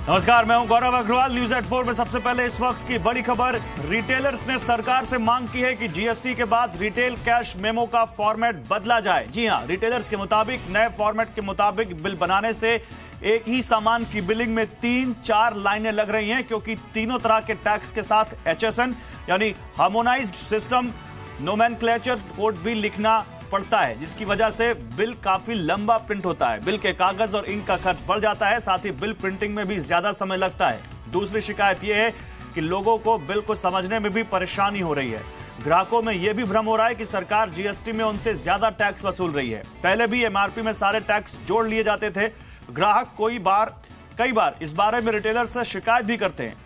नमस्कार, मैं हूं गौरव अग्रवाल। न्यूज एट 4 में सबसे पहले इस वक्त की बड़ी खबर। रिटेलर्स ने सरकार से मांग की है कि जीएसटी के बाद रिटेल कैश मेमो का फॉर्मेट बदला जाए। जी हां, रिटेलर्स के मुताबिक नए फॉर्मेट के मुताबिक बिल बनाने से एक ही सामान की बिलिंग में 3-4 लाइनें लग रही हैं, क्योंकि तीनों तरह के टैक्स के साथ HSN यानी हार्मोनाइज्ड सिस्टम नोमेनक्लेचर कोड भी लिखना पड़ता है, जिसकी वजह से बिल काफी लंबा प्रिंट होता है। बिल के कागज और इंक का खर्च बढ़ जाता है, साथ ही बिल प्रिंटिंग में भी ज्यादा समय लगता है। दूसरी शिकायत यह है कि लोगों को बिल को समझने में भी परेशानी हो रही है। ग्राहकों में यह भी भ्रम हो रहा है कि सरकार जीएसटी में उनसे ज्यादा टैक्स वसूल रही है। पहले भी एमआरपी में सारे टैक्स जोड़ लिए जाते थे। ग्राहक कई बार इस बारे में रिटेलर से शिकायत भी करते हैं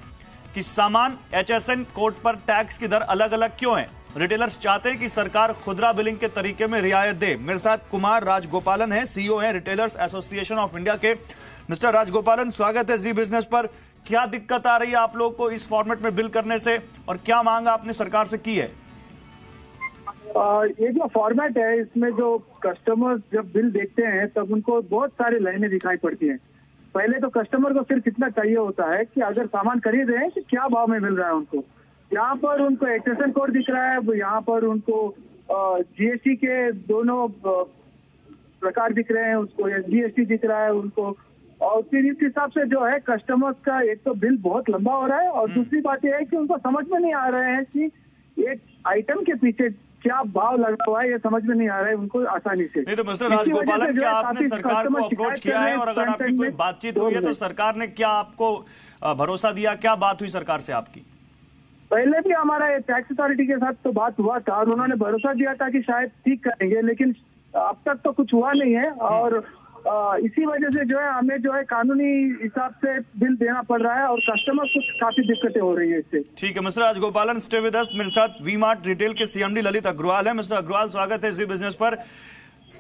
कि सामान HSN कोड पर टैक्स की दर अलग अलग क्यों है। रिटेलर्स चाहते हैं कि सरकार खुदरा बिलिंग के तरीके में रियायत दे। मेरे साथ कुमार राजगोपालन है, सीईओ है रिटेलर्स एसोसिएशन ऑफ इंडिया के। मिस्टर राजगोपालन, स्वागत है जी बिजनेस पर। क्या दिक्कत आ रही है आप लोग को इस फॉर्मेट में बिल करने से, और क्या मांग आपने सरकार से की है? ये जो फॉर्मेट है, इसमें जो कस्टमर्स जब बिल देखते हैं तब उनको बहुत सारी लाइनें दिखाई पड़ती हैं। पहले तो कस्टमर को सिर्फ इतना चाहिए होता है कि अगर सामान खरीद रहे हैं कि क्या भाव में मिल रहा है उनको। यहाँ पर उनको HSN कोड दिख रहा है, यहाँ पर उनको जीएसटी के दोनों प्रकार दिख रहे हैं, उसको SGST दिख रहा है उनको। और फिर इस हिसाब से जो है कस्टमर्स का एक तो बिल बहुत लंबा हो रहा है, और दूसरी बात यह है कि उनको समझ में नहीं आ रहे हैं कि एक आइटम के पीछे क्या भाव लगा हुआ है, ये समझ में नहीं आ रहा है उनको आसानी से। नहीं तो मिस्टर राजगोपालन, क्या आपने सरकार को अप्रोच किया है, और अगर आपकी कोई बातचीत हुई है तो सरकार ने क्या आपको भरोसा दिया? क्या बात हुई सरकार से आपकी? पहले भी हमारा टैक्स अथॉरिटी के साथ तो बात हुआ था और उन्होंने भरोसा दिया था कि शायद ठीक करेंगे, लेकिन अब तक तो कुछ हुआ नहीं है। और इसी वजह से जो है हमें जो है कानूनी हिसाब से बिल देना पड़ रहा है, और कस्टमर को काफी दिक्कतें हो रही है इससे। ठीक है mister Rajagopalan, stay with us. मेरे साथ वी-मार्ट रिटेल के CMD ललित अग्रवाल है। मिस्टर अग्रवाल, स्वागत है जी बिजनेस पर।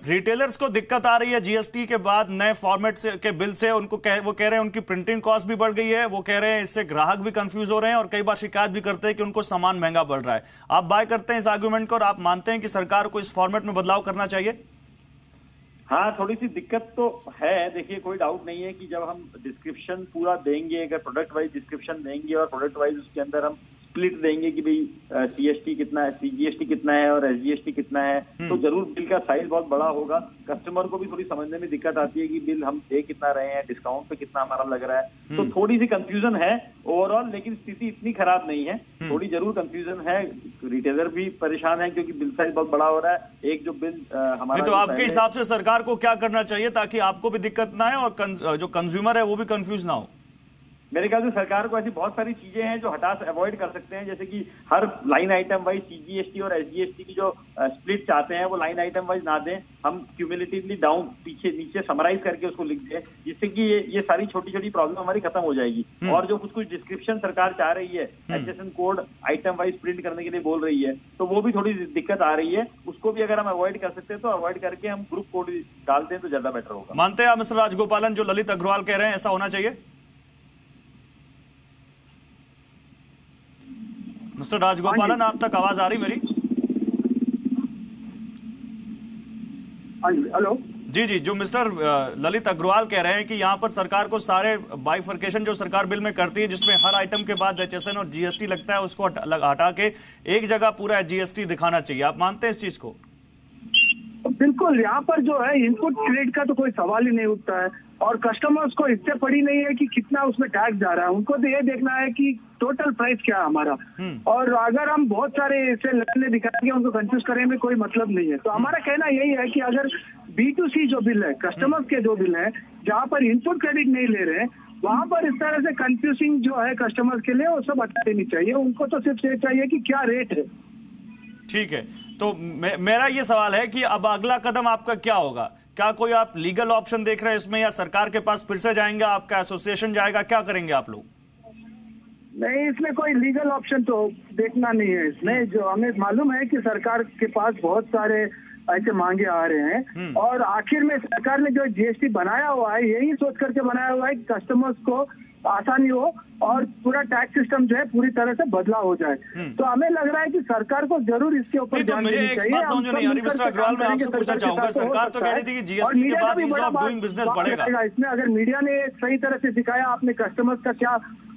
रिटेलर्स को दिक्कत आ रही है जीएसटी के बाद नए फॉर्मेट के बिल से। वो कह रहे हैं उनकी प्रिंटिंग कॉस्ट भी बढ़ गई है। वो कह रहे हैं इससे ग्राहक भी कंफ्यूज हो रहे हैं, और कई बार शिकायत भी करते हैं कि उनको सामान महंगा पड़ रहा है। आप बाय करते हैं इस आर्गुमेंट को, और आप मानते हैं कि सरकार को इस फॉर्मेट में बदलाव करना चाहिए? हाँ, थोड़ी सी दिक्कत तो है। देखिए, कोई डाउट नहीं है कि जब हम डिस्क्रिप्शन पूरा देंगे, अगर प्रोडक्ट वाइज डिस्क्रिप्शन देंगे और प्रोडक्ट वाइज उसके अंदर हम स्प्लिट देंगे कि भाई CST कितना है, CGST कितना है और SGST कितना है, तो जरूर बिल का साइज बहुत बड़ा होगा। कस्टमर को भी थोड़ी समझने में दिक्कत आती है कि बिल हम दे कितना रहे हैं, डिस्काउंट पे कितना हमारा लग रहा है। तो थोड़ी सी कंफ्यूजन है ओवरऑल, लेकिन स्थिति इतनी खराब नहीं है। थोड़ी जरूर कंफ्यूजन है, रिटेलर भी परेशान है क्योंकि बिल साइज बहुत बड़ा हो रहा है। एक जो बिल हमारा, तो आपके हिसाब से सरकार को क्या करना चाहिए ताकि आपको भी दिक्कत ना आए और जो कंज्यूमर है वो भी कंफ्यूज ना हो? मेरे ख्याल से सरकार को ऐसी बहुत सारी चीजें हैं जो अवॉइड कर सकते हैं, जैसे कि हर लाइन आइटम वाइज CGST और SGST की जो स्प्लिट चाहते हैं वो लाइन आइटम वाइज ना दें। हम क्यूमुलेटिवली डाउन पीछे नीचे समराइज करके उसको लिख दें, जिससे कि ये सारी छोटी छोटी प्रॉब्लम हमारी खत्म हो जाएगी। और जो कुछ डिस्क्रिप्शन सरकार चाह रही है, HSN code item wise print करने के लिए बोल रही है, तो वो भी थोड़ी दिक्कत आ रही है। उसको भी अगर हम अवॉइड कर सकते हैं तो अवॉइड करके हम ग्रुप कोड डाल दें तो ज्यादा बेटर होगा। मानते हैं आप मिस्टर राजगोपालन जो ललित अग्रवाल कह रहे हैं, ऐसा होना चाहिए? मिस्टर राजगोपालन, आप तक आवाज आ रही मेरी? हेलो जी जी, जो मिस्टर ललित अग्रवाल कह रहे हैं कि यहाँ पर सरकार को सारे बाइफर्केशन जो सरकार बिल में करती है, जिसमें हर आइटम के बाद HSN और GST लगता है, उसको हटा के एक जगह पूरा GST दिखाना चाहिए। आप मानते हैं इस चीज को? बिल्कुल, यहाँ पर जो है इनपुट क्रेडिट का तो कोई सवाल ही नहीं उठता है, और कस्टमर्स को इससे पड़ी नहीं है कि कितना उसमें टैक्स जा रहा है। उनको तो ये देखना है कि टोटल प्राइस क्या है हमारा। और अगर हम बहुत सारे ऐसे लाइनें दिखाएंगे, उनको कंफ्यूज करने में कोई मतलब नहीं है। तो हमारा कहना यही है कि अगर B2C जो बिल है, कस्टमर्स के जो बिल है, जहाँ पर इनपुट क्रेडिट नहीं ले रहे हैं, वहाँ पर इस तरह से कंफ्यूजिंग जो है कस्टमर्स के लिए, वो सब हटा देनी चाहिए। उनको तो सिर्फ ये चाहिए कि क्या रेट है। ठीक है, तो मेरा ये सवाल है कि अब अगला कदम आपका क्या होगा? क्या कोई आप लीगल ऑप्शन देख रहे हैं इसमें, या सरकार के पास फिर से जाएंगे, आपका एसोसिएशन जाएगा, क्या करेंगे आप लोग? नहीं, इसमें कोई लीगल ऑप्शन तो देखना नहीं है। इसमें जो हमें मालूम है कि सरकार के पास बहुत सारे ऐसे मांगे आ रहे हैं, और आखिर में सरकार ने जो GST बनाया हुआ है, यही सोच करके बनाया हुआ है कि कस्टमर्स को आसानी हो और पूरा टैक्स सिस्टम जो है पूरी तरह से बदला हो जाए। तो हमें लग रहा है कि सरकार को जरूर इसके ऊपर ध्यान देना चाहिए। बात समझ नहीं आ रही मिस्टर अग्रवाल, मैं आपसे पूछना चाहूंगा, सरकार तो कह रही थी कि जीएसटी के बाद ईज ऑफ डूइंग बिजनेस बढ़ेगा। इसमें अगर मीडिया ने सही तरह से दिखाया, आपने कस्टमर्स का क्या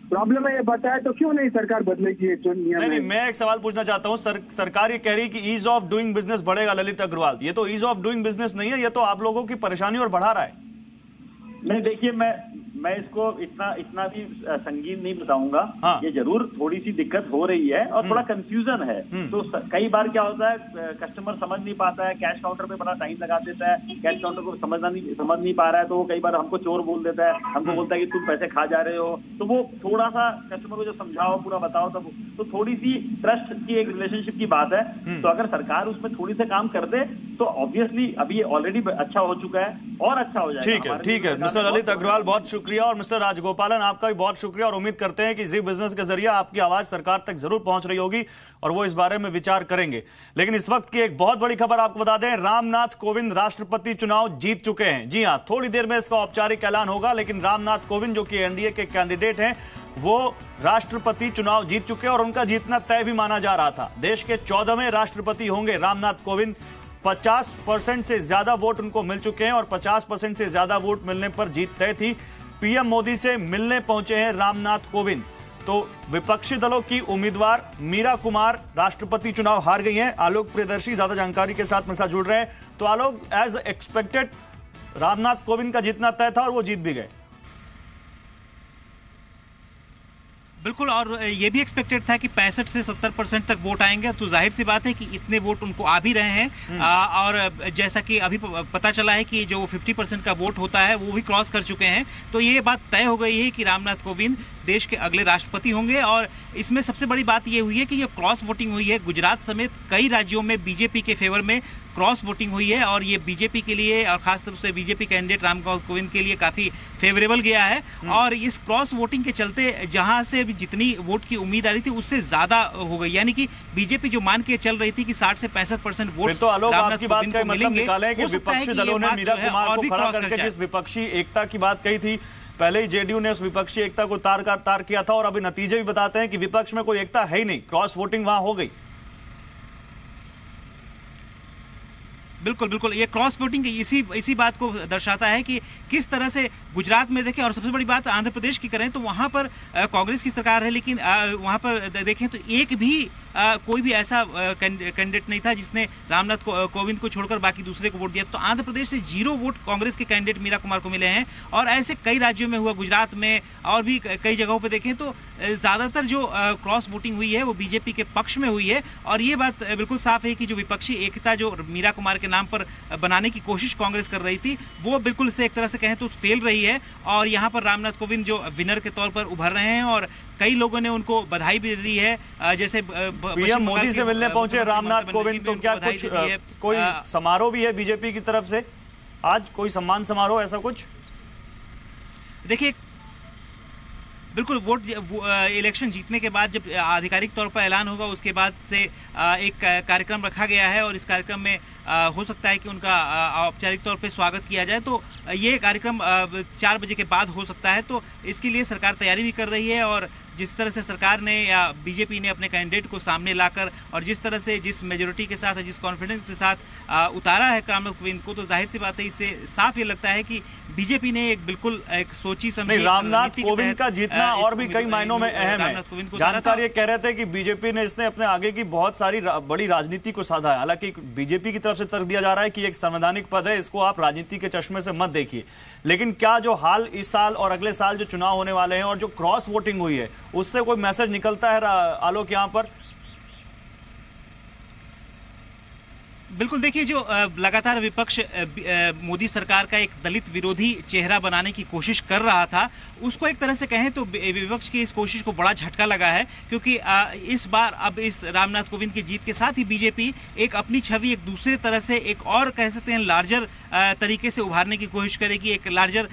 प्रॉब्लम है ये बताया, तो क्यों नहीं सरकार बदलेगी जो नियम? नहीं, मैं एक सवाल पूछना चाहता हूं। सरकार ये कह रही कि ईज ऑफ डूइंग बिजनेस बढ़ेगा। ललित अग्रवाल, ये तो ईज ऑफ डूइंग बिजनेस नहीं है, ये तो आप लोगों की परेशानी और बढ़ा रहा है। नहीं, देखिए मैं इसको इतना भी संगीन नहीं बताऊंगा। हाँ। ये जरूर थोड़ी सी दिक्कत हो रही है और थोड़ा कंफ्यूजन है। तो कई बार क्या होता है, कस्टमर समझ नहीं पाता है, कैश काउंटर पे बड़ा टाइम लगा देता है, कैश काउंटर को समझ नहीं पा रहा है, तो वो कई बार हमको चोर बोल देता है, हमको बोलता है कि तुम पैसे खा जा रहे हो। तो वो थोड़ा सा कस्टमर को जो समझाओ, पूरा बताओ, तब तो थोड़ी सी ट्रस्ट की एक रिलेशनशिप की बात है। तो अगर सरकार उसमें थोड़ी से काम कर दे तो ऑब्वियसली अभी ऑलरेडी अच्छा हो चुका है और अच्छा हो जाएगा। ठीक है मिस्टर ललित अग्रवाल, बहुत शुक्रिया। और मिस्टर राजगोपालन, आपका भी बहुत शुक्रिया और उम्मीद करते हैं कि जी बिजनेस के जरिए आपकी आवाज सरकार तक जरूर पहुंच रही होगी और वो इस बारे में विचार करेंगे। लेकिन इस वक्त की एक बहुत बड़ी खबर आपको बता दें, रामनाथ कोविंद राष्ट्रपति चुनाव जीत चुके हैं। जी हां, थोड़ी देर में इसका औपचारिक ऐलान होगा, लेकिन रामनाथ कोविंद जो कि एनडीए के कैंडिडेट हैं, वो राष्ट्रपति चुनाव जीत चुके हैं और उनका जीतना तय भी माना जा रहा था। देश के 14वें राष्ट्रपति होंगे रामनाथ कोविंद। 50% से ज्यादा वोट उनको मिल चुके हैं और 50% से ज्यादा वोट मिलने पर जीत तय थी। पीएम मोदी से मिलने पहुंचे हैं रामनाथ कोविंद। तो विपक्षी दलों की उम्मीदवार मीरा कुमार राष्ट्रपति चुनाव हार गई हैं। आलोक प्रियदर्शी ज्यादा जानकारी के साथ मेरे साथ जुड़ रहे हैं। तो आलोक, एज एक्सपेक्टेड रामनाथ कोविंद का जीतना तय था और वो जीत भी गए। बिल्कुल, और ये भी एक्सपेक्टेड था कि 65 से 70% तक वोट आएंगे। तो जाहिर सी बात है कि इतने वोट उनको आ भी रहे हैं। और जैसा कि अभी पता चला है कि जो 50% का वोट होता है वो भी क्रॉस कर चुके हैं। तो ये बात तय हो गई है कि रामनाथ कोविंद देश के अगले राष्ट्रपति होंगे। और इसमें सबसे बड़ी बात ये हुई है कि ये क्रॉस वोटिंग हुई है। गुजरात समेत कई राज्यों में बीजेपी के फेवर में क्रॉस वोटिंग हुई है और ये बीजेपी के लिए और खासतौर से बीजेपी कैंडिडेट रामनाथ कोविंद के लिए काफी फेवरेबल गया है। और इस क्रॉस वोटिंग के चलते जहां से जितनी वोट की उम्मीद आ रही थी उससे ज्यादा हो गई, यानी कि बीजेपी जो मान के चल रही थी कि 60 से 65% वोट तो आलोक, आपकी बात का मतलब निकालें कि विपक्षी दलों ने मीरा कुमार को खड़ा करके जिस विपक्षी एकता की बात कही थी, पहले ही जेडीयू ने उस विपक्षी एकता को तार किया था और अभी नतीजे भी बताते हैं कि विपक्ष में कोई एकता है ही नहीं, क्रॉस वोटिंग वहां हो गई। बिल्कुल बिल्कुल, ये क्रॉस वोटिंग इसी बात को दर्शाता है कि किस तरह से गुजरात में देखें। और सबसे बड़ी बात आंध्र प्रदेश की करें तो वहां पर कांग्रेस की सरकार है, लेकिन वहां पर देखें तो एक भी कोई भी ऐसा कैंडिडेट नहीं था जिसने रामनाथ कोविंद को छोड़कर बाकी दूसरे को वोट दिया। तो आंध्र प्रदेश से 0 वोट कांग्रेस के कैंडिडेट मीरा कुमार को मिले हैं। और ऐसे कई राज्यों में हुआ, गुजरात में और भी कई जगहों पर देखें तो ज्यादातर जो क्रॉस वोटिंग हुई है वो बीजेपी के पक्ष में हुई है। और ये बात बिल्कुल साफ है कि जो विपक्षी एकता जो मीरा कुमार के नाम पर बनाने की कोशिश कांग्रेस कर रही थी वो बिल्कुल से एक तरह से कहें तो फेल रही है। और यहाँ पर रामनाथ कोविंद जो विनर के तौर पर उभर रहे हैं और कई लोगों ने उनको बधाई भी दी है। जैसे पीएम मोदी से मिलने पहुंचे रामनाथ कोविंद, तो क्या कुछ कोई समारोह भी है बीजेपी की तरफ से आज, कोई सम्मान समारोह ऐसा कुछ? देखिए बिल्कुल, इलेक्शन जीतने के बाद जब आधिकारिक तौर पर ऐलान होगा उसके बाद से एक कार्यक्रम रखा गया है और इस कार्यक्रम में हो सकता है कि उनका औपचारिक तौर पे स्वागत किया जाए। तो ये कार्यक्रम 4 बजे के बाद हो सकता है। तो इसके लिए सरकार तैयारी भी कर रही है और जिस तरह से सरकार ने या बीजेपी ने अपने कैंडिडेट को सामने लाकर और जिस तरह से जिस मेजोरिटी के साथ जिस कॉन्फिडेंस के साथ उतारा है रामनाथ कोविंद को, तो जाहिर सी बात है इससे साफ ये लगता है कि बीजेपी ने बिल्कुल एक सोची समझी रामनाथ कोविंद का जीतना और भी कई मायनों में अहम है। जानकार ये कह रहे थे कि बीजेपी ने इसने अपने आगे की बहुत सारी बड़ी राजनीति को साधा है। हालांकि बीजेपी की तरफ से तर्क दिया जा रहा है कि एक संवैधानिक पद है, इसको आप राजनीति के चश्मे से मत देखिए। लेकिन क्या जो हाल इस साल और अगले साल जो चुनाव होने वाले हैं और जो क्रॉस वोटिंग हुई है उससे कोई मैसेज निकलता है आलोक यहां पर? बिल्कुल, देखिए जो लगातार विपक्ष मोदी सरकार का एक दलित विरोधी चेहरा बनाने की कोशिश कर रहा था, उसको एक तरह से कहें तो विपक्ष की इस कोशिश को बड़ा झटका लगा है। क्योंकि इस बार अब इस रामनाथ कोविंद की जीत के साथ ही बीजेपी एक अपनी छवि एक दूसरे तरह से एक और कह सकते हैं लार्जर तरीके से उभारने की कोशिश करेगी। एक लार्जर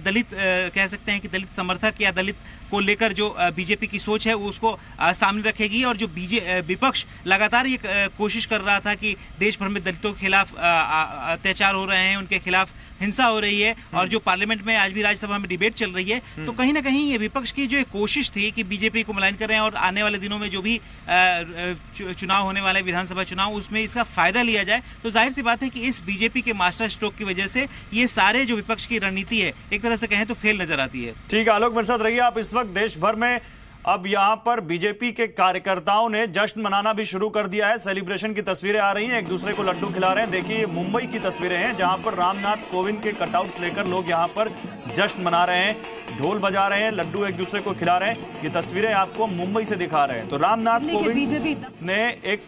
दलित कह सकते हैं कि दलित समर्थक या दलित को लेकर जो बीजेपी की सोच है उसको सामने रखेगी। और जो विपक्ष लगातार ये कोशिश कर रहा था कि देश भर भर में दलितों के खिलाफ अत्याचार हो रहे हैं, उनके खिलाफ हिंसा हो रही है, और जो पार्लियामेंट में आज भी राज्यसभा में डिबेट चल रही है, तो कहीं ना कहीं ये विपक्ष की जो एक कोशिश थी कि बीजेपी को मलाइन करें और आने वाले दिनों में जो भी चुनाव होने वाले विधानसभा चुनाव उसमें इसका फायदा लिया जाए, तो जाहिर सी बात है कि इस बीजेपी के मास्टर स्ट्रोक की वजह से ये सारे जो विपक्ष की रणनीति है एक तरह से कहें तो फेल नजर आती है। ठीक है आलोक, मेरे साथ रहिए आप। इस वक्त देश भर में अब यहां पर बीजेपी के कार्यकर्ताओं ने जश्न मनाना भी शुरू कर दिया है। सेलिब्रेशन की तस्वीरें आ रही हैं, एक दूसरे को लड्डू खिला रहे हैं। देखिए मुंबई की तस्वीरें हैं जहां पर रामनाथ कोविंद के कटआउट्स लेकर लोग यहां पर जश्न मना रहे हैं, ढोल बजा रहे हैं, लड्डू एक दूसरे को खिला रहे हैं। ये तस्वीरें आपको मुंबई से दिखा रहे हैं। तो रामनाथ कोविंद ने एक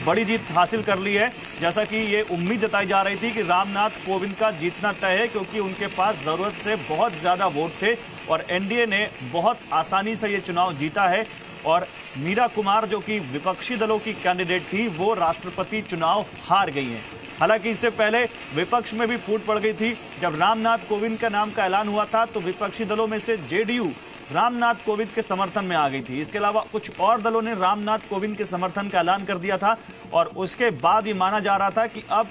बड़ी जीत हासिल कर ली है, जैसा कि ये उम्मीद जताई जा रही थी कि रामनाथ कोविंद का जीतना तय है, क्योंकि उनके पास जरूरत से बहुत ज्यादा वोट थे और एनडीए ने बहुत आसानी से ये चुनाव जीता है। और मीरा कुमार जो कि विपक्षी दलों की कैंडिडेट थी, वो राष्ट्रपति चुनाव हार गई हैं। हालांकि इससे पहले विपक्ष में भी फूट पड़ गई थी। जब रामनाथ कोविंद का नाम का ऐलान हुआ था तो विपक्षी दलों में से जेडीयू रामनाथ कोविंद के समर्थन में आ गई थी। इसके अलावा कुछ और दलों ने रामनाथ कोविंद के समर्थन का ऐलान कर दिया था और उसके बाद ये माना जा रहा था कि अब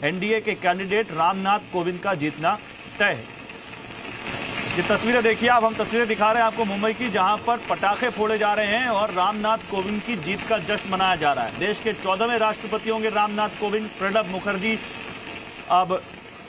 एनडीए के कैंडिडेट रामनाथ कोविंद का जीतना तय है। ये तस्वीरें देखिए आप, हम तस्वीरें दिखा रहे हैं आपको मुंबई की, जहां पर पटाखे फोड़े जा रहे हैं और रामनाथ कोविंद की जीत का जश्न मनाया जा रहा है। देश के 14वें राष्ट्रपति होंगे रामनाथ कोविंद। प्रणब मुखर्जी अब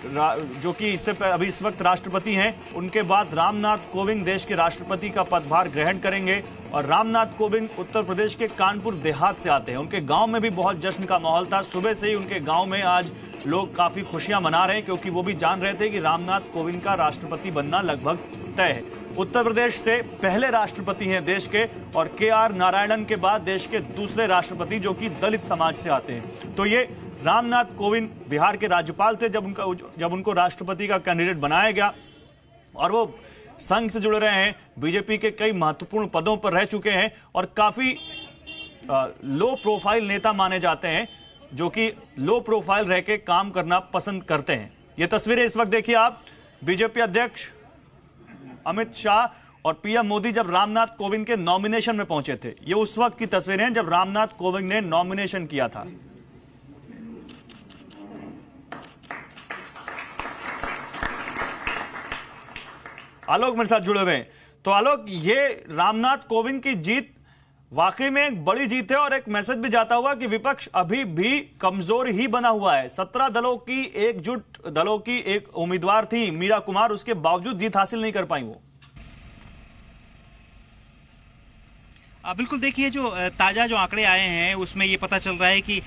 जो कि अभी इस वक्त राष्ट्रपति हैं, उनके बाद रामनाथ कोविंद देश के राष्ट्रपति का पदभार ग्रहण करेंगे। और रामनाथ कोविंद उत्तर प्रदेश के कानपुर देहात से आते हैं। उनके गांव में भी बहुत जश्न का माहौल था। सुबह से ही उनके गांव में आज लोग काफी खुशियां मना रहे हैं, क्योंकि वो भी जान रहे थे कि रामनाथ कोविंद का राष्ट्रपति बनना लगभग तय है। उत्तर प्रदेश से पहले राष्ट्रपति हैं देश के, और के.आर. नारायणन के बाद देश के दूसरे राष्ट्रपति जो कि दलित समाज से आते हैं। तो ये रामनाथ कोविंद बिहार के राज्यपाल थे जब उनको राष्ट्रपति का कैंडिडेट बनाया गया, और वो संघ से जुड़े रहे हैं, बीजेपी के कई महत्वपूर्ण पदों पर रह चुके हैं और काफी लो प्रोफाइल नेता माने जाते हैं, जो कि लो प्रोफाइल रह के काम करना पसंद करते हैं। ये तस्वीरें इस वक्त देखिए आप, बीजेपी अध्यक्ष अमित शाह और पीएम मोदी जब रामनाथ कोविंद के नॉमिनेशन में पहुंचे थे। ये उस वक्त की तस्वीरें हैं जब रामनाथ कोविंद ने नॉमिनेशन किया था। आलोक मेरे साथ जुड़े हुए हैं। तो आलोक, ये रामनाथ कोविंद की जीत वाकई में एक बड़ी जीत है और एक मैसेज भी जाता हुआ कि विपक्ष अभी भी कमजोर ही बना हुआ है। 17 दलों की एकजुट दलों की एक उम्मीदवार थी मीरा कुमार, उसके बावजूद जीत हासिल नहीं कर पाई वो। बिल्कुल, देखिए जो ताज़ा जो आंकड़े आए हैं उसमें ये पता चल रहा है कि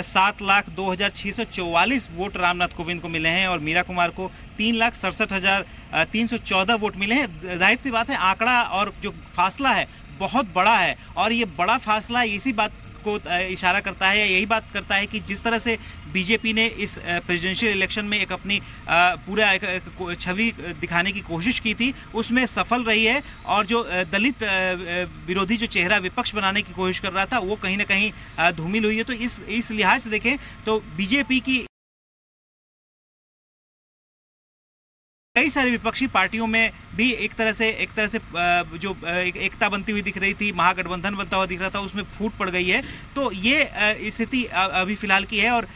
7,02,644 वोट रामनाथ कोविंद को मिले हैं और मीरा कुमार को 3,67,314 वोट मिले हैं। जाहिर सी बात है आंकड़ा और जो फासला है बहुत बड़ा है, और ये बड़ा फासला इसी बात को इशारा करता है, यही बात करता है कि जिस तरह से बीजेपी ने इस प्रेसिडेंशियल इलेक्शन में एक अपनी पूरा एक छवि दिखाने की कोशिश की थी, उसमें सफल रही है। और जो दलित विरोधी जो चेहरा विपक्ष बनाने की कोशिश कर रहा था वो कहीं ना कहीं धूमिल हुई है। तो इस लिहाज से देखें तो बीजेपी की कई सारी विपक्षी पार्टियों में भी एक तरह से जो एकता बनती हुई दिख रही थी, महागठबंधन बनता हुआ दिख रहा था, उसमें फूट पड़ गई है। तो ये स्थिति अभी फिलहाल की है और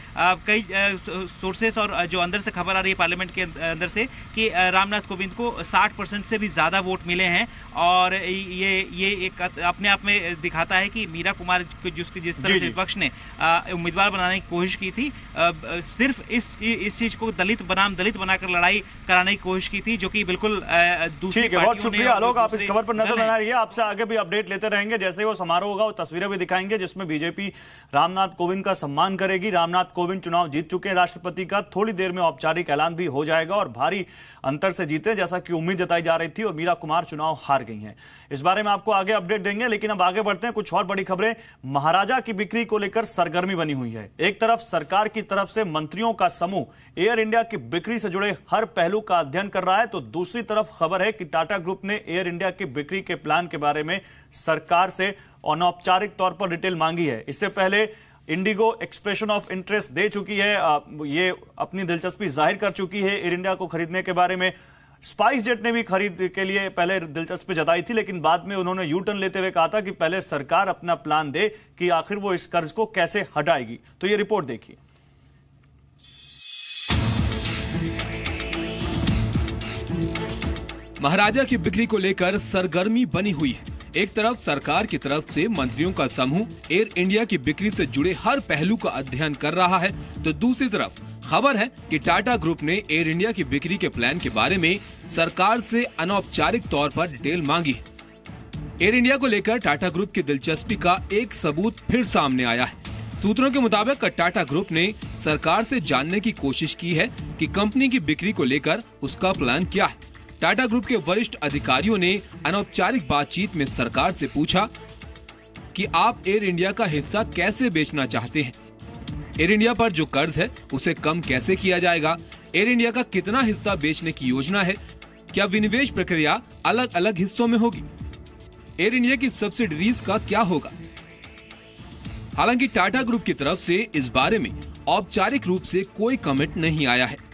कई सोर्सेस और जो अंदर से खबर आ रही है पार्लियामेंट के अंदर से कि रामनाथ कोविंद को 60% से भी ज़्यादा वोट मिले हैं। और ये एक अपने आप में दिखाता है कि मीरा कुमार जिस तरह से विपक्ष ने उम्मीदवार बनाने की कोशिश की थी, सिर्फ इस चीज़ को दलित बनाकर लड़ाई कराने की कोशिश की थी, जो कि बिल्कुल ठीक है। बहुत शुक्रिया आलोक, आप इस खबर पर नजर बना रही है। आपसे आगे भी अपडेट लेते रहेंगे। जैसे वो समारोह होगा वो तस्वीरें भी दिखाएंगे जिसमें बीजेपी रामनाथ कोविंद का सम्मान करेगी। रामनाथ कोविंद चुनाव जीत चुके हैं राष्ट्रपति का, थोड़ी देर में औपचारिक ऐलान भी हो जाएगा और भारी अंतर से जीते जैसा कि उम्मीद जताई जा रही थी, और मीरा कुमार चुनाव हार गई हैं। इस बारे में आपको आगे अपडेट देंगे, लेकिन अब आगे बढ़ते हैं। कुछ और बड़ी खबरें महाराजा की बिक्री को लेकर सरगर्मी बनी हुई है। एक तरफ सरकार की तरफ से मंत्रियों का समूह एयर इंडिया की बिक्री से जुड़े हर पहलू का अध्ययन कर रहा है, तो दूसरी तरफ खबर है कि टाटा ग्रुप ने एयर इंडिया की बिक्री के प्लान के बारे में सरकार से अनौपचारिक तौर पर डिटेल मांगी है। इससे पहले इंडिगो एक्सप्रेशन ऑफ इंटरेस्ट दे चुकी है, ये अपनी दिलचस्पी जाहिर कर चुकी है एयर इंडिया को खरीदने के बारे में। स्पाइस जेट ने भी खरीद के लिए पहले दिलचस्पी जताई थी, लेकिन बाद में उन्होंने यू टर्न लेते हुए कहा था कि पहले सरकार अपना प्लान दे कि आखिर वो इस कर्ज को कैसे हटाएगी। तो ये रिपोर्ट देखिए। महाराजा की बिक्री को लेकर सरगर्मी बनी हुई है। एक तरफ सरकार की तरफ से मंत्रियों का समूह एयर इंडिया की बिक्री से जुड़े हर पहलू का अध्ययन कर रहा है, तो दूसरी तरफ खबर है कि टाटा ग्रुप ने एयर इंडिया की बिक्री के प्लान के बारे में सरकार से अनौपचारिक तौर पर डिटेल मांगी है। एयर इंडिया को लेकर टाटा ग्रुप की दिलचस्पी का एक सबूत फिर सामने आया है। सूत्रों के मुताबिक टाटा ग्रुप ने सरकार से जानने की कोशिश की है कि कंपनी की बिक्री को लेकर उसका प्लान क्या है। टाटा ग्रुप के वरिष्ठ अधिकारियों ने अनौपचारिक बातचीत में सरकार से पूछा कि आप एयर इंडिया का हिस्सा कैसे बेचना चाहते हैं, एयर इंडिया पर जो कर्ज है उसे कम कैसे किया जाएगा, एयर इंडिया का कितना हिस्सा बेचने की योजना है, क्या विनिवेश प्रक्रिया अलग अलग हिस्सों में होगी, एयर इंडिया की सब्सिडीज का क्या होगा। हालांकि टाटा ग्रुप की तरफ से इस बारे में औपचारिक रूप से कोई कमेंट नहीं आया है,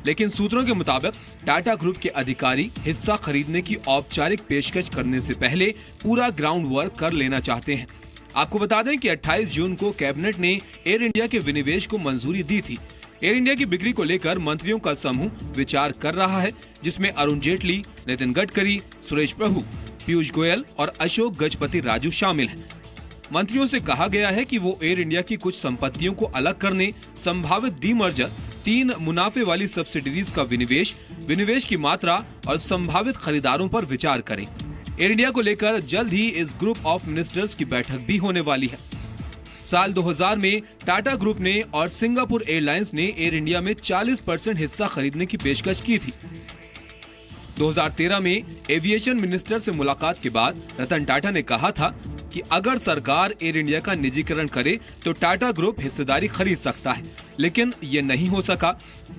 लेकिन सूत्रों के मुताबिक टाटा ग्रुप के अधिकारी हिस्सा खरीदने की औपचारिक पेशकश करने से पहले पूरा ग्राउंड वर्क कर लेना चाहते हैं। आपको बता दें कि 28 जून को कैबिनेट ने एयर इंडिया के विनिवेश को मंजूरी दी थी। एयर इंडिया की बिक्री को लेकर मंत्रियों का समूह विचार कर रहा है, जिसमें अरुण जेटली, नितिन गडकरी, सुरेश प्रभु, पीयूष गोयल और अशोक गजपति राजू शामिल हैं। मंत्रियों से कहा गया है कि वो एयर इंडिया की कुछ संपत्तियों को अलग करने, संभावित डीमर्जर, 3 मुनाफे वाली सब्सिडीज का विनिवेश की मात्रा और संभावित खरीदारों पर विचार करें। एयर इंडिया को लेकर जल्द ही इस ग्रुप ऑफ मिनिस्टर्स की बैठक भी होने वाली है। साल 2000 में टाटा ग्रुप ने और सिंगापुर एयरलाइंस ने एयर इंडिया में 40% हिस्सा खरीदने की पेशकश की थी। 2013 में एविएशन मिनिस्टर से मुलाकात के बाद रतन टाटा ने कहा था कि अगर सरकार एयर इंडिया का निजीकरण करे तो टाटा ग्रुप हिस्सेदारी खरीद सकता है, लेकिन ये नहीं हो सका।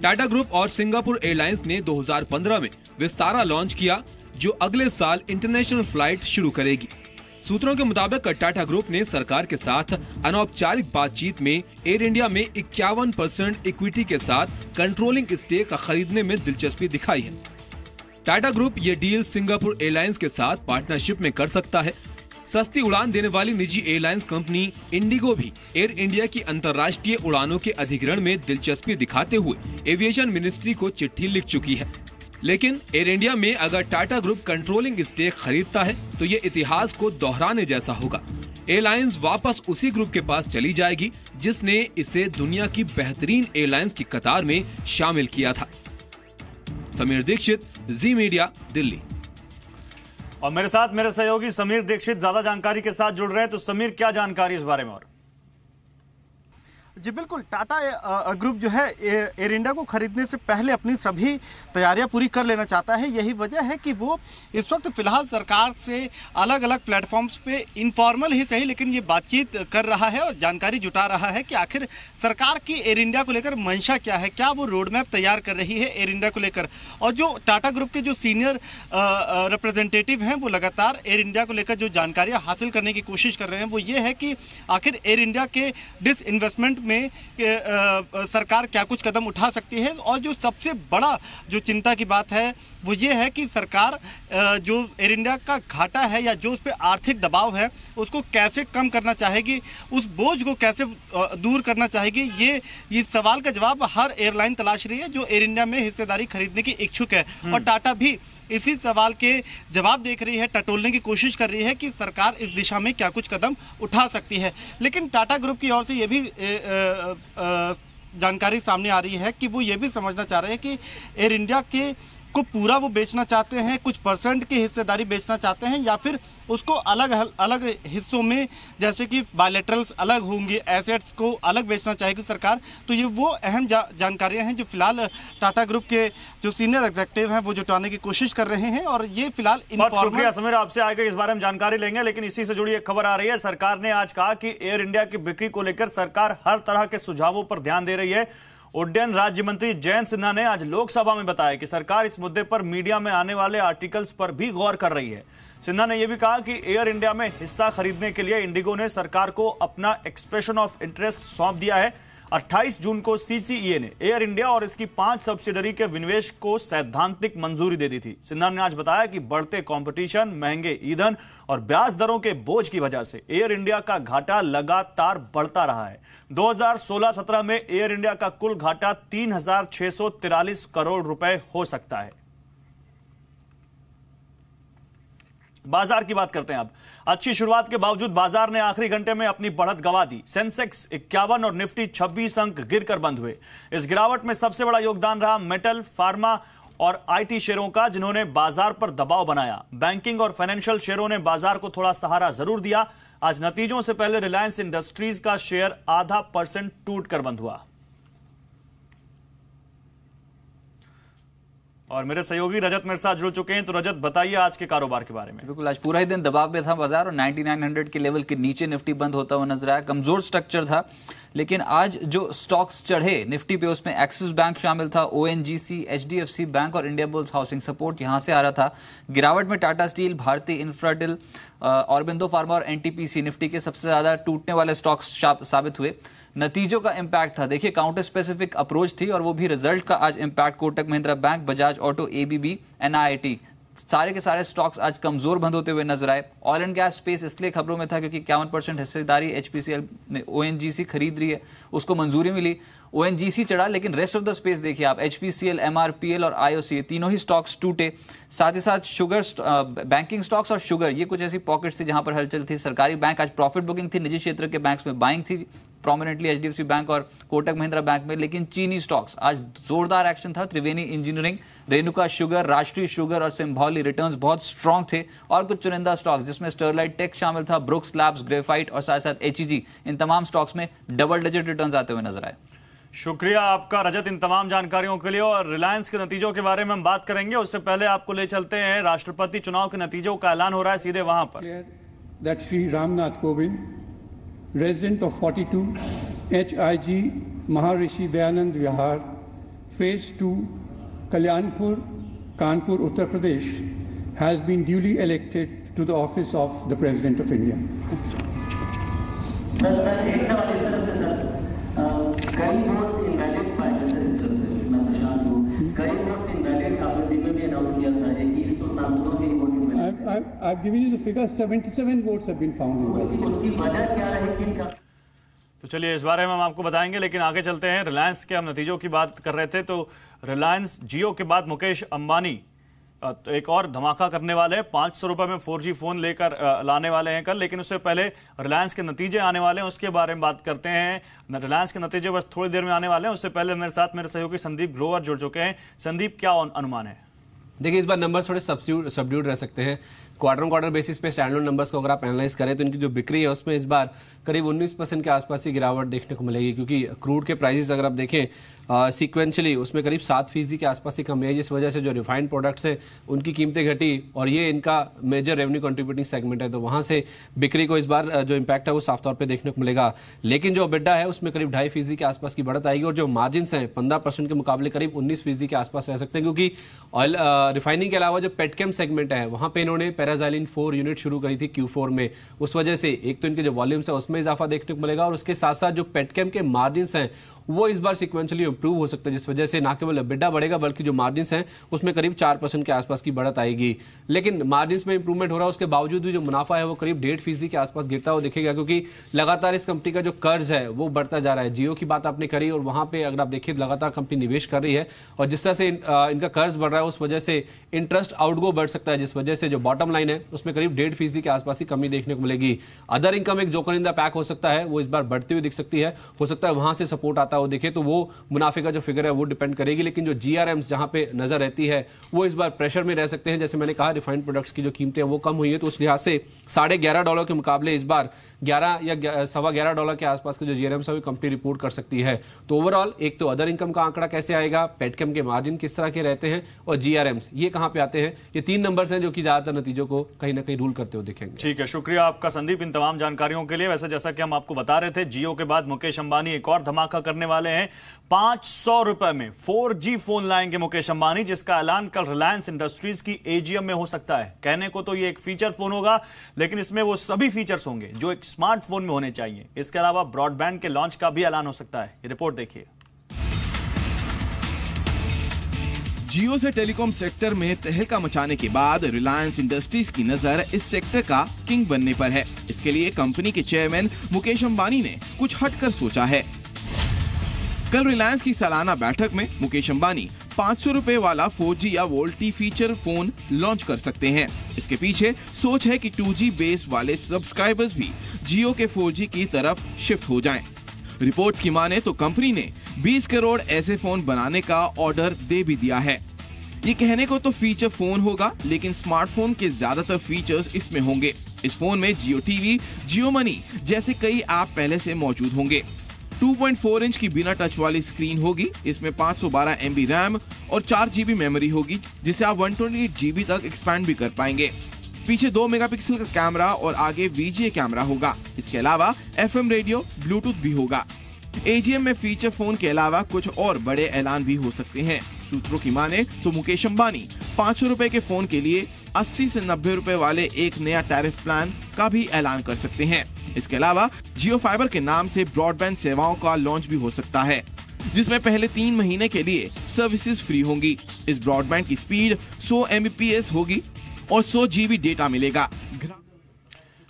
टाटा ग्रुप और सिंगापुर एयरलाइंस ने 2015 में विस्तारा लॉन्च किया, जो अगले साल इंटरनेशनल फ्लाइट शुरू करेगी। सूत्रों के मुताबिक टाटा ग्रुप ने सरकार के साथ अनौपचारिक बातचीत में एयर इंडिया में 51% इक्विटी के साथ कंट्रोलिंग स्टेक खरीदने में दिलचस्पी दिखाई है। टाटा ग्रुप ये डील सिंगापुर एयरलाइंस के साथ पार्टनरशिप में कर सकता है। सस्ती उड़ान देने वाली निजी एयरलाइंस कंपनी इंडिगो भी एयर इंडिया की अंतर्राष्ट्रीय उड़ानों के अधिग्रहण में दिलचस्पी दिखाते हुए एविएशन मिनिस्ट्री को चिट्ठी लिख चुकी है। लेकिन एयर इंडिया में अगर टाटा ग्रुप कंट्रोलिंग स्टेक खरीदता है तो ये इतिहास को दोहराने जैसा होगा। एयरलाइंस वापस उसी ग्रुप के पास चली जाएगी जिसने इसे दुनिया की बेहतरीन एयरलाइंस की कतार में शामिल किया था। समीर दीक्षित, जी मीडिया, दिल्ली। और मेरे साथ मेरे सहयोगी समीर दीक्षित ज्यादा जानकारी के साथ जुड़ रहे हैं। तो समीर, क्या जानकारी इस बारे में? और जी बिल्कुल, टाटा ग्रुप जो है एयर इंडिया को खरीदने से पहले अपनी सभी तैयारियां पूरी कर लेना चाहता है। यही वजह है कि वो इस वक्त फिलहाल सरकार से अलग अलग प्लेटफॉर्म्स पे इनफॉर्मल ही सही लेकिन ये बातचीत कर रहा है और जानकारी जुटा रहा है कि आखिर सरकार की एयर इंडिया को लेकर मंशा क्या है, क्या वो रोड मैप तैयार कर रही है एयर इंडिया को लेकर। और जो टाटा ग्रुप के जो सीनियर रिप्रेजेंटेटिव हैं वो लगातार एयर इंडिया को लेकर जो जानकारियाँ हासिल करने की कोशिश कर रहे हैं वो ये है कि आखिर एयर इंडिया के डिसइन्वेस्टमेंट में सरकार क्या कुछ कदम उठा सकती है। और जो सबसे बड़ा जो चिंता की बात है वो ये है कि सरकार जो एयर इंडिया का घाटा है या जो उस पर आर्थिक दबाव है उसको कैसे कम करना चाहेगी, उस बोझ को कैसे दूर करना चाहेगी। ये सवाल का जवाब हर एयरलाइन तलाश रही है जो एयर इंडिया में हिस्सेदारी खरीदने की इच्छुक है। और टाटा भी इसी सवाल के जवाब देख रही है, टटोलने की कोशिश कर रही है कि सरकार इस दिशा में क्या कुछ कदम उठा सकती है। लेकिन टाटा ग्रुप की ओर से ये भी जानकारी सामने आ रही है कि वो ये भी समझना चाह रहे हैं कि एयर इंडिया के को पूरा वो बेचना चाहते हैं, कुछ परसेंट की हिस्सेदारी बेचना चाहते हैं, या फिर उसको अलग अलग हिस्सों में जैसे कि बायलैटरल्स अलग होंगे, एसेट्स को अलग बेचना चाहेगी सरकार। तो ये वो अहम जानकारियां हैं जो फिलहाल टाटा ग्रुप के जो सीनियर एग्जीक्यूटिव हैं वो जुटाने की कोशिश कर रहे हैं। और ये फिलहाल बहुत शुक्रिया समीर, आपसे आगे इस बारे में जानकारी लेंगे। लेकिन इसी से जुड़ी एक खबर आ रही है। सरकार ने आज कहा कि एयर इंडिया की बिक्री को लेकर सरकार हर तरह के सुझावों पर ध्यान दे रही है। उड्डयन राज्य मंत्री जयंत सिन्हा ने आज लोकसभा में बताया कि सरकार इस मुद्दे पर मीडिया में आने वाले आर्टिकल्स पर भी गौर कर रही है। सिन्हा ने यह भी कहा कि एयर इंडिया में हिस्सा खरीदने के लिए इंडिगो ने सरकार को अपना एक्सप्रेशन ऑफ इंटरेस्ट सौंप दिया है। 28 जून को सीसीईए ने एयर इंडिया और इसकी 5 सब्सिडरी के विनिवेश को सैद्धांतिक मंजूरी दे दी थी। सिन्हा ने आज बताया कि बढ़ते कंपटीशन, महंगे ईंधन और ब्याज दरों के बोझ की वजह से एयर इंडिया का घाटा लगातार बढ़ता रहा है। 2016-17 में एयर इंडिया का कुल घाटा 3,643 करोड़ रुपए हो सकता है। बाजार की बात करते हैं अब। अच्छी शुरुआत के बावजूद बाजार ने आखिरी घंटे में अपनी बढ़त गंवा दी। सेंसेक्स 51 और निफ्टी 26 अंक गिरकर बंद हुए। इस गिरावट में सबसे बड़ा योगदान रहा मेटल, फार्मा और आईटी शेयरों का, जिन्होंने बाजार पर दबाव बनाया। बैंकिंग और फाइनेंशियल शेयरों ने बाजार को थोड़ा सहारा जरूर दिया। आज नतीजों से पहले रिलायंस इंडस्ट्रीज का शेयर 0.5% टूटकर बंद हुआ। और मेरे सहयोगी रजत मेरे साथ जुड़ चुके हैं। तो रजत, बताइए आज के कारोबार के बारे में। बिल्कुल, आज पूरा ही दिन दबाव में था बाजार और 9900 के लेवल के नीचे निफ्टी बंद होता हुआ नजर आया। कमजोर स्ट्रक्चर था, लेकिन आज जो स्टॉक्स चढ़े निफ्टी पे उसमें एक्सिस बैंक शामिल था, ओएनजीसी, एचडीएफसी बैंक और इंडिया बुल्स हाउसिंग सपोर्ट यहां से आ रहा था। गिरावट में टाटा स्टील, भारतीय इंफ्राटेल, ऑरबिंदो फार्मा और एनटीपीसी निफ्टी के सबसे ज्यादा टूटने वाले स्टॉक्स साबित हुए। नतीजों का इंपैक्ट था, देखिए काउंटर स्पेसिफिक अप्रोच थी और वो भी रिजल्ट का आज impact. Kotak Mahindra bank, Bajaj auto, ABB, NIT, सारे के सारे स्टॉक्स आज कमजोर बंद होते हुए नजर आए। ऑयल एंड गैस स्पेस इसलिए खबरों में था क्योंकि 51% हिस्सेदारी एचपीसीएल ने ओएनजीसी खरीद रही है, उसको मंजूरी मिली। ओएनजीसी चढ़ा, लेकिन रेस्ट ऑफ द स्पेस देखिए आप, एचपीसीएल, एमआरपीएल और आईओसी, तीनों ही स्टॉक्स टूटे। साथ ही साथ शुगर, बैंकिंग स्टॉक्स और शुगर, ये कुछ ऐसी पॉकेट्स थी जहां पर हलचल थी। सरकारी बैंक आज प्रॉफिट बुकिंग थी, निजी क्षेत्र के बैंक्स में बाइंग थी, प्रोमिनेंटली एचडीएफसी बैंक और कोटक महिंद्रा बैंक में। लेकिन चीनी स्टॉक्स आज जोरदार एक्शन था। त्रिवेणी इंजीनियरिंग, रेणुका शुगर, राष्ट्रीय शुगर और सिंभौली रिटर्न्स बहुत स्ट्रांग थे। और कुछ चुनिंदा स्टॉक्स जिसमें स्टरलाइट टेक शामिल था, ब्रुक्स लैब्स, ग्रेफाइट और साथ साथ एचईजी, इन तमाम स्टॉक्स में डबल डिजिट रिटर्न्स आते हुए नजर आए। शुक्रिया आपका रजत इन तमाम जानकारियों के लिए। और रिलायंस के नतीजों के बारे में हम बात करेंगे, उससे पहले आपको ले चलते हैं राष्ट्रपति चुनाव के नतीजों का ऐलान हो रहा है सीधे वहां पर। That Sri Ramnath Kovind, resident of 42 HIG Maharishi Dayanand Vihar, Phase 2, Kalyanpur, Kanpur, Uttar Pradesh, has been duly elected to the office of the President of India. कई वोट्स इनवैलिड पाए मैं प्रशांत हूँ, कई वोट्स इनवैलिड आपने दिन में भी announce किया था, 21 तो सांसदों के vote invalid. I've given you the figure, 77 votes have been found invalid. उसकी वजह क्या रहेगी इनका? तो चलिए इस बारे में हम आपको बताएंगे, लेकिन आगे चलते हैं। रिलायंस के हम नतीजों की बात कर रहे थे, तो रिलायंस जियो के बाद मुकेश अंबानी एक और धमाका करने वाले हैं। 500 रुपए में 4G फोन लेकर लाने वाले हैं कल। लेकिन उससे पहले रिलायंस के नतीजे आने वाले हैं, उसके बारे में बात करते हैं। रिलायंस के नतीजे बस थोड़ी देर में आने वाले हैं। उससे पहले मेरे साथ मेरे सहयोगी संदीप ग्रोवर जुड़ चुके हैं। संदीप, क्या अनुमान है? देखिए, इस बार नंबर थोड़े सबड्यूड रह सकते हैं। क्वार्टर बेसिस पे स्टैंडर्ड नंबर्स को अगर आप एनालाइज करें तो इनकी जो बिक्री है उसमें इस बार करीब 19% के आसपास ही गिरावट देखने को मिलेगी, क्योंकि क्रूड के प्राइसेस अगर आप देखें सीक्वेंशली उसमें करीब 7% के आसपास ही कमी है, जिस वजह से जो रिफाइंड प्रोडक्ट्स है उनकी कीमतें घटी और ये इनका मेजर रेवेन्यू कंट्रीब्यूटिंग सेगमेंट है, तो वहां से बिक्री को इस बार जो इम्पैक्ट है वो साफ तौर पे देखने को मिलेगा। लेकिन जो EBITDA है उसमें करीब 2.5% के आसपास की बढ़त आएगी और जो मार्जिन्स हैं 15% के मुकाबले करीब 19% के आसपास रह सकते हैं, क्योंकि ऑयल रिफाइनिंग के अलावा जो पेटकेम सेगमेंट है वहां पे इन्होंने पैराजाइलिन 4 यूनिट शुरू करी थी Q4 में। उस वजह से एक तो इनके जो वॉल्यूम्स है उसमें इजाफा देखने को मिलेगा और उसके साथ साथ जो पेटकेम के मार्जिन्स हैं वो इस बार सिक्वेंशली इंप्रूव हो सकता है, जिस वजह से ना केवल EBITDA बढ़ेगा बल्कि जो मार्जिन्स हैं उसमें करीब 4% के आसपास की बढ़त आएगी। लेकिन मार्जिन्स में इंप्रूवमेंट हो रहा है, उसके बावजूद भी जो मुनाफा है वो करीब 1.5% के आसपास गिरता हुआ दिखेगा, क्योंकि लगातार इस कंपनी का जो कर्ज है वो बढ़ता जा रहा है। जियो की बात आपने करी और वहां पे अगर आप देखिए लगातार कंपनी निवेश कर रही है और जिस तरह से इनका कर्ज बढ़ रहा है उस वजह से इंटरेस्ट आउटगो बढ़ सकता है, जिस वजह से जो बॉटम लाइन है उसमें करीब 1.5% के आसपास ही कमी देखने को मिलेगी। अदर इनकम एक जोकर इन द पैक हो सकता है, वो इस बार बढ़ती हुई दिख सकती है, हो सकता है वहां से सपोर्ट आता हो देखे तो वो मुनाफे का जो फिगर है वो डिपेंड करेगी। लेकिन जो GRMs जहां पे नजर रहती है वो इस बार प्रेशर में रह सकते हैं। जैसे मैंने कहा रिफाइंड प्रोडक्ट्स की जो कीमतें हैं वो कम हुई है, तो उस लिहाज से $11.5 के मुकाबले इस बार 11 या $11.25 के आसपास का जो GRMs है वो कंपनी रिपोर्ट कर सकती है। तो ओवरऑल एक तो अदर इनकम का आंकड़ा कैसे आएगा, पेटकेम के मार्जिन किस तरह के रहते हैं और GRMs ये कहां पे आते हैं, ये 3 नंबर्स हैं जो कि ज्यादातर नतीजों को कहीं ना कहीं रूल करते हुए दिखेंगे। ठीक है, शुक्रिया आपका संदीप इन तमाम जानकारियों के लिए। वैसे जैसा कि हम आपको बता रहे थे, जियो के बाद मुकेश अंबानी एक और धमाका करने करने वाले हैं 500 रुपए में 4G फोन लाएंगे मुकेश अंबानी, जिसका ऐलान कल रिलायंस इंडस्ट्रीज की एजीएम में हो सकता है। कहने को तो ये एक फीचर फोन होगा, लेकिन इसमें वो सभी फीचर्स होंगे जो एक स्मार्टफोन में होने चाहिए। इसके अलावा ब्रॉडबैंड के लॉन्च का भी ऐलान हो सकता है। ये रिपोर्ट देखिए। जियो से टेलीकॉम सेक्टर में तहलका मचाने के बाद रिलायंस इंडस्ट्रीज की नजर इस सेक्टर का किंग बनने पर है। इसके लिए कंपनी के चेयरमैन मुकेश अंबानी ने कुछ हटकर सोचा है। कल रिलायंस की सालाना बैठक में मुकेश अंबानी 500 रुपए वाला 4G या वोल्टी फीचर फोन लॉन्च कर सकते हैं। इसके पीछे सोच है कि 2G बेस वाले सब्सक्राइबर्स भी जियो के 4G की तरफ शिफ्ट हो जाएं। रिपोर्ट्स की माने तो कंपनी ने 20 करोड़ ऐसे फोन बनाने का ऑर्डर दे भी दिया है। ये कहने को तो फीचर फोन होगा, लेकिन स्मार्टफोन के ज्यादातर फीचर्स इसमें होंगे। इस फोन में जियो टीवी, जियो मनी जैसे कई ऐप पहले से मौजूद होंगे। 2.4 इंच की बिना टच वाली स्क्रीन होगी। इसमें 512 MB रैम और 4 GB मेमोरी होगी, जिसे आप 128 GB तक एक्सपैंड भी कर पाएंगे। पीछे 2 मेगापिक्सल का कैमरा और आगे VGA कैमरा होगा। इसके अलावा FM रेडियो, ब्लूटूथ भी होगा। एजीएम में फीचर फोन के अलावा कुछ और बड़े ऐलान भी हो सकते हैं। सूत्रों की माने तो मुकेश अंबानी 500 रुपए के फोन के लिए 80 से 90 रुपए वाले एक नया टैरिफ प्लान का भी ऐलान कर सकते हैं। इसके अलावा जियो फाइबर के नाम से ब्रॉडबैंड सेवाओं का लॉन्च भी हो सकता है, जिसमें पहले 3 महीने के लिए सर्विसेज फ्री होंगी। इस ब्रॉडबैंड की स्पीड 100 Mbps होगी और 100 GB डेटा मिलेगा।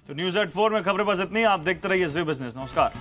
तो न्यूज़@4 में खबरें बस इतनी। आप देखते रहिए ज़ी बिजनेस। नमस्कार।